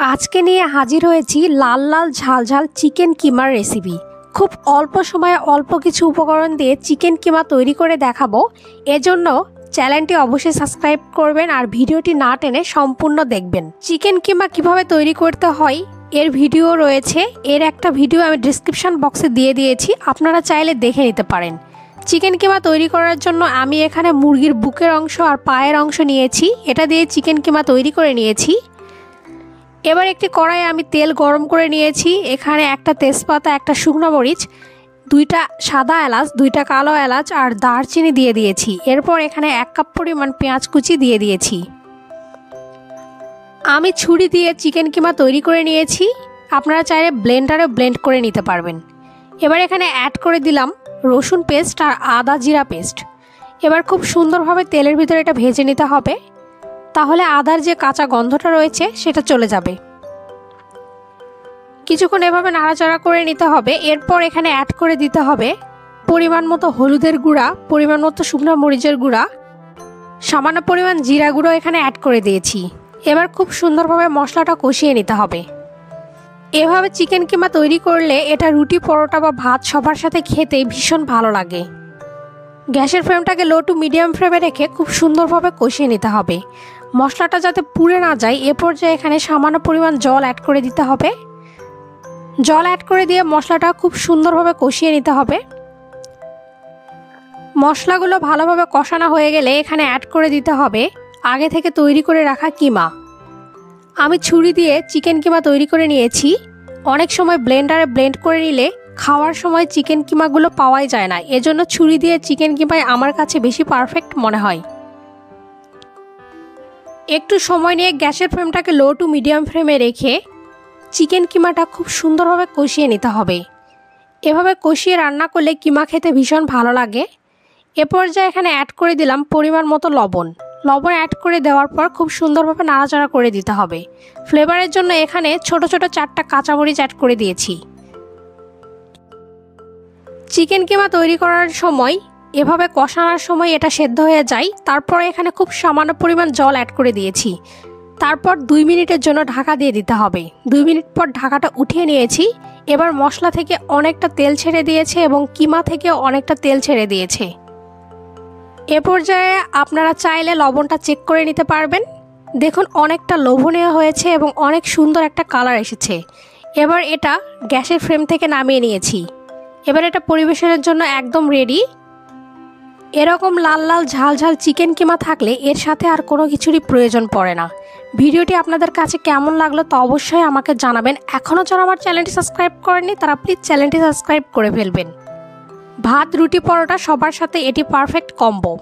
আজকে নিয়ে হাজির হয়েছি লাল লাল ঝাল ঝাল চিকেন কিমার রেসিপি। খুব অল্প সময়ে অল্প কিছু উপকরণ দিয়ে চিকেন কিমা তৈরি করে দেখাবো। এজন্য চ্যানেলটি অবশ্যই সাবস্ক্রাইব করবেন আর ভিডিওটি না টেনে সম্পূর্ণ দেখবেন। চিকেন কিমা কিভাবে তৈরি করতে হয় এর ভিডিও রয়েছে, এর একটা ভিডিও আমি ডেসক্রিপশন বক্সে দিয়ে দিয়েছি, আপনারা চাইলে দেখে নিতে পারেন। চিকেন কিমা তৈরি করার জন্য আমি এখানে মুরগির বুকের অংশ আর পায়ের অংশ নিয়েছি, এটা দিয়ে চিকেন কিমা তৈরি করে নিয়েছি। এবার একটি কড়াইয়ে আমি তেল গরম করে নিয়েছি, এখানে একটা তেজপাতা, একটা শুকনো মরিচ, দুইটা সাদা এলাচ, দুইটা কালো এলাচ আর দারচিনি দিয়ে দিয়েছি। এরপর এখানে 1 কাপ পরিমাণ পেঁয়াজ কুচি দিয়ে দিয়েছি। আমি ছুরি দিয়ে চিকেন কিমা তৈরি করে নিয়েছি, আপনারা চাইলে ব্লেন্ডারে ব্লেন্ড করে নিতে পারবেন। এবার এখানে অ্যাড করে দিলাম রসুন পেস্ট আর আদা জিরা পেস্ট। এবার খুব সুন্দরভাবে তেলের ভিতরে এটা ভেজে নিতে হবে, তাহলে আদার যে কাঁচা গন্ধটা রয়েছে সেটা চলে যাবে। কিছুক্ষণ এভাবে নাড়াচাড়া করে নিতে হবে। এরপর এখানে অ্যাড করে দিতে হবে পরিমাণ মতো হলুদের গুঁড়া, পরিমাণ মতো শুকনো মরিচের গুঁড়া, সামান্য পরিমাণ জিরা গুঁড়ো এখানে অ্যাড করে দিয়েছি। এবার খুব সুন্দরভাবে মশলাটা কষিয়ে নিতে হবে। এভাবে চিকেন কিমা তৈরি করলে এটা রুটি, পরোটা বা ভাত সবার সাথে খেতে ভীষণ ভালো লাগে। গ্যাসের ফ্লেমটাকে লো টু মিডিয়াম ফ্লেমে রেখে খুব সুন্দরভাবে কষিয়ে নিতে হবে। মশলাটা যাতে পুড়ে না যায় এ পর্যায়ে এখানে সামান্য পরিমাণ জল অ্যাড করে দিতে হবে। জল অ্যাড করে দিয়ে মশলাটা খুব সুন্দরভাবে কষিয়ে নিতে হবে। মশলাগুলো ভালোভাবে কষানো হয়ে গেলে এখানে অ্যাড করে দিতে হবে আগে থেকে তৈরি করে রাখা কিমা। আমি ছুরি দিয়ে চিকেন কিমা তৈরি করে নিয়েছি। অনেক সময় ব্লেন্ডারে ব্লেন্ড করে নিলে খাওয়ার সময় চিকেন কিমাগুলো পাওয়াই যায় না, এজন্য ছুরি দিয়ে চিকেন কিমাই আমার কাছে বেশি পারফেক্ট মনে হয়। একটু সময় নিয়ে গ্যাসের ফ্লেমটাকে লো টু মিডিয়াম ফ্লেমে রেখে চিকেন কিমাটা খুব সুন্দরভাবে কষিয়ে নিতে হবে। এভাবে কষিয়ে রান্না করলে কিমা খেতে ভীষণ ভালো লাগে। এ পর্যায়ে এখানে অ্যাড করে দিলাম পরিমাণ মতো লবণ। লবণ অ্যাড করে দেওয়ার পর খুব সুন্দরভাবে নাড়াচাড়া করে দিতে হবে। ফ্লেভারের জন্য এখানে ছোট ছোট 4টা কাঁচামরিচ অ্যাড করে দিয়েছি। চিকেন কিমা তৈরি করার সময় এভাবে কষানোর সময় এটা সেদ্ধ হয়ে যায়। তারপর এখানে খুব সামান্য পরিমাণ জল অ্যাড করে দিয়েছি। তারপর 2 মিনিটের জন্য ঢাকা দিয়ে দিতে হবে। 2 মিনিট পর ঢাকাটা উঠিয়ে নিয়েছি। এবার মশলা থেকে অনেকটা তেল ছেড়ে দিয়েছে এবং কিমা থেকেও অনেকটা তেল ছেড়ে দিয়েছে। এ পর্যায়ে আপনারা চাইলে লবণটা চেক করে নিতে পারবেন। দেখুন অনেকটা লোভনীয় হয়েছে এবং অনেক সুন্দর একটা কালার এসেছে। এবার এটা গ্যাসের ফ্লেম থেকে নামিয়ে নিয়েছি। এবার এটা পরিবেশনের জন্য একদম রেডি। এরকম লাল লাল ঝাল ঝাল চিকেন কিমা থাকলে এর সাথে আর কোনো কিছুরই প্রয়োজন পড়ে না। ভিডিওটি আপনাদের কাছে কেমন লাগলো তা অবশ্যই আমাকে জানাবেন। এখনও যারা আমার চ্যানেলটি সাবস্ক্রাইব করেননি তারা প্লিজ চ্যানেলটি সাবস্ক্রাইব করে ফেলবেন। ভাত, রুটি, পরোটা সবার সাথে এটি পারফেক্ট কম্বো।